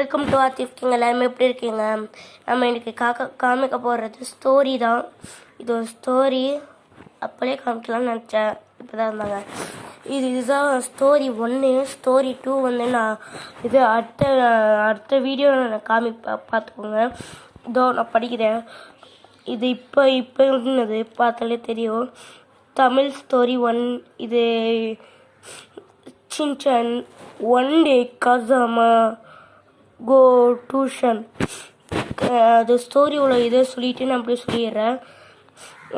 Welcome to Aatif king. எல்லாருமே எப்படி இருக்கீங்க? நம்ம இன்றைக்கி காமிக்க போகிறது ஸ்டோரி தான். இது ஒரு ஸ்டோரி அப்படியே காமிக்கலாம்னு நினச்சேன், இப்போ தான் இருந்தாங்க. இதுதான் ஸ்டோரி 1. ஸ்டோரி 2 வந்து நான் இது அடுத்த வீடியோ நான் பார்த்துக்கோங்க. இதோ நான் படிக்கிறேன். இது இப்போ இருந்தது பார்த்தாலே தெரியும். தமிழ் ஸ்டோரி 1. இது Shinchan one day Kazama go tuition. அது ஸ்டோரியோட இதை சொல்லிட்டு நான் அப்படியே சொல்லிடுறேன்.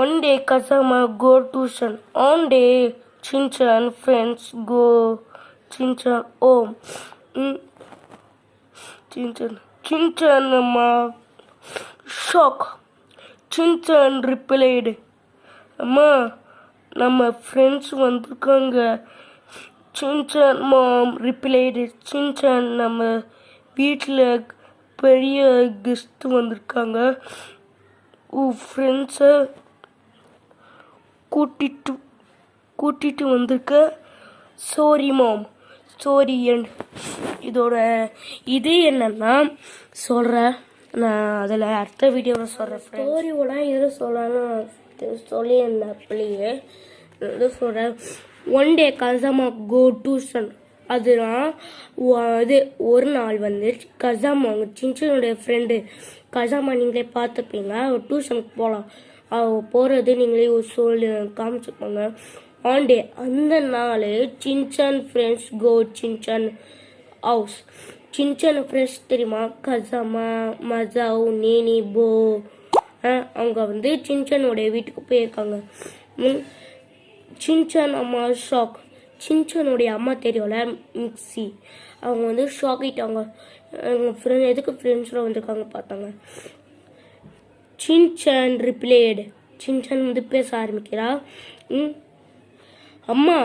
One day Kazama go tuition. On day Shinchan friends go Shinchan home. Shinchan அம்மா ஷாக். சின்சான் ரிப்ளைடு, அம்மா நம்ம ஃப்ரெண்ட்ஸ் வந்திருக்காங்க. சின்சான் மாம் ரிப்ளைடு, சின்சான் நம்ம வீட்டில் பெரிய கெஸ்ட் வந்திருக்காங்க. ஃப்ரெண்ட்ஸை கூட்டிட்டு வந்திருக்க. சாரி மாம், சாரி. எண்ட். இதோட இது என்னன்னா சொல்கிறேன், நான் அதில் அடுத்த வீடியோவில் சொல்கிறேன். ஸ்டோரியோட இது சொல்லலான்னு சொல்லியிருந்தேன். அப்படியே இது சொல்கிறேன். One day Kazama go tuition. அதுதான் இது ஒரு நாள் வந்து கசாமா சின்சனுடைய ஃப்ரெண்டு கசாமா நீங்களே பார்த்துப்பீங்க. அவர் டியூஷனுக்கு போகலாம். அவர் போகிறது நீங்களே சொல்லி காமிச்சுக்கோங்க. ஆன் டே அந்த நாள் Shinchan friends go Shinchan house. Shinchan friends தெரியுமா? கசாமா, மசாவ், நேனி, போ. அவங்க வந்து சின்சானுடைய வீட்டுக்கு போயிருக்காங்க. சின்சான் அம்மா ஷாக். சின்சானுடைய அம்மா தெரியும்ல, மிக்ஸி. அவங்க வந்து ஷாக் ஆகிட்டாங்க. எதுக்கு ஃப்ரெண்ட்ஸில் வந்திருக்காங்க பார்த்தாங்க. Shinchan replied. சின்சான் வந்து பேச ஆரம்பிக்கிறா. அம்மா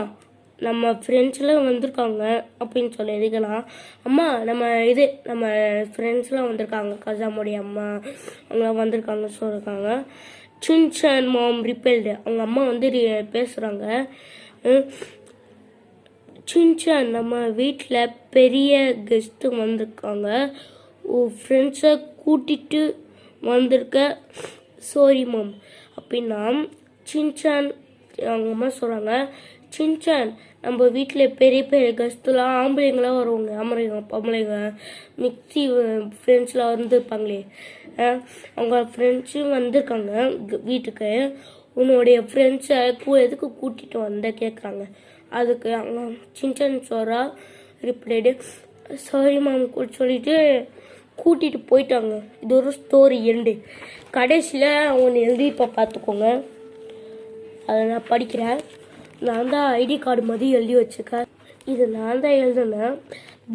நம்ம ஃப்ரெண்ட்ஸ்லாம் வந்திருக்காங்க அப்படின்னு சொல்லி எதுக்கலாம். அம்மா நம்ம ஃப்ரெண்ட்ஸ்லாம் வந்திருக்காங்க. கசாமுடைய அம்மா அவங்களாம் வந்திருக்காங்க சொல்லியிருக்காங்க. சின்சான் மாம் ரிப்பெல்டு. அவங்க அம்மா வந்து பேசுகிறாங்க. சின்சான் நம்ம வீட்டில் பெரிய கெஸ்ட்டு வந்திருக்காங்க. ஃப்ரெண்ட்ஸை கூட்டிகிட்டு வந்திருக்க. சாரி மாம் அப்படின்னா சின்சான் அவங்க அம்மா சொல்கிறாங்க. சின்சான் நம்ம வீட்டில் பெரிய பெரிய கெஸ்ட்டுலாம் ஆம்பளைங்களாம் வருவாங்க. பொம்பளைங்க மிக்ஸி ஃப்ரெண்ட்ஸ்லாம் வந்துருப்பாங்களே, அவங்க ஃப்ரெண்ட்ஸும் வந்திருக்காங்க வீட்டுக்கு. உன்னுடைய ஃப்ரெண்ட்ஸை எதுக்கு கூட்டிகிட்டு வந்த கேட்குறாங்க. அதுக்கு அவங்க சின்சான் சொல்கிறா ரிப்ளைடு, சாரி மாம் சொல்லிட்டு கூட்டிகிட்டு போயிட்டாங்க. இது ஒரு ஸ்டோரி எண்டு. கடைசியில் அவங்க எழுதிப்போ பார்த்துக்கோங்க. அதை நான் படிக்கிறேன். நான் தான் ஐடி கார்டு மாதிரி எழுதி வச்சுருக்கேன். இது நான் தான் எழுதுனேன்.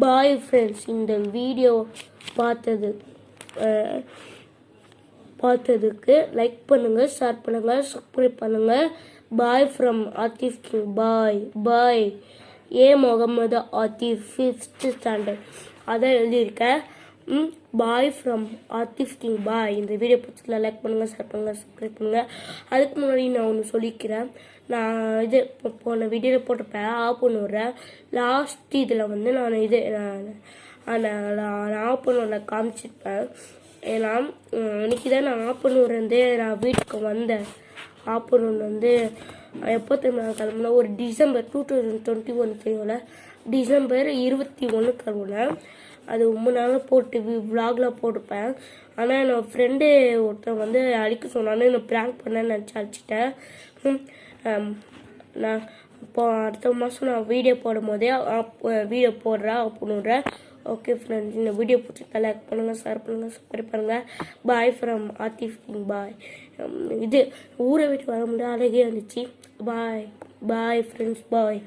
Bye friends. இந்த வீடியோ பார்த்ததுக்கு லைக் பண்ணுங்கள், ஷேர் பண்ணுங்கள், சப்ஸ்கிரைப் பண்ணுங்கள். Bye from Atif king. Bye. A Mohammed Atif 5th standard. அதான் எழுதியிருக்கேன். Bye from Atif king. Bye. இந்த வீடியோ பிடிச்சதில் லைக் பண்ணுங்கள், ஷேர் பண்ணுங்கள், சப்ஸ்கிரைப் பண்ணுங்கள். அதுக்கு முன்னாடி நான் ஒன்று சொல்லிக்கிறேன். நான் இது போன வீடியோவில் போட்டிருப்பேன், ஆஃப் பண்ணி விட்றேன். லாஸ்ட் இதில் வந்து நான் ஆஃப் பண்ண காமிச்சிருப்பேன். ஏன்னா இன்னைக்கு தான் நான் ஆஃப் பண்ணி விட்றேன். நான் வீட்டுக்கு வந்தேன். ஆஃப் பண்ணு வந்து எப்போ திரும்ப கிளம்புனா ஒரு டிசம்பர் 2021 தெரியும்ல, டிசம்பர் 21 கிளம்புனேன். அது ரொம்ப நாளாக போட்டு விலாகில் போட்டிருப்பேன். ஆனால் என்னோடய ஃப்ரெண்டு ஒருத்தன் வந்து அழிக்க சொன்னான்னு என்னை ப்ராங்க் பண்ணேன்னு நினச்சி அழிச்சிட்டேன். நான் இப்போ அடுத்த மாதம் நான் வீடியோ போடும் போதே வீடியோ போடுறேன் அப்படின்றேன். ஓகே ஃப்ரெண்ட்ஸ், இந்த வீடியோ பிடிச்சிருக்கா லைக் பண்ணுங்கள், ஷேர் பண்ணுங்கள், சப்ஸ்கிரைப் பண்ணுங்கள். Bye from Atif king. Bye. இது ஊரை விட்டு வர முடியாது, அழகே இருந்துச்சு. Bye friends. பாய்.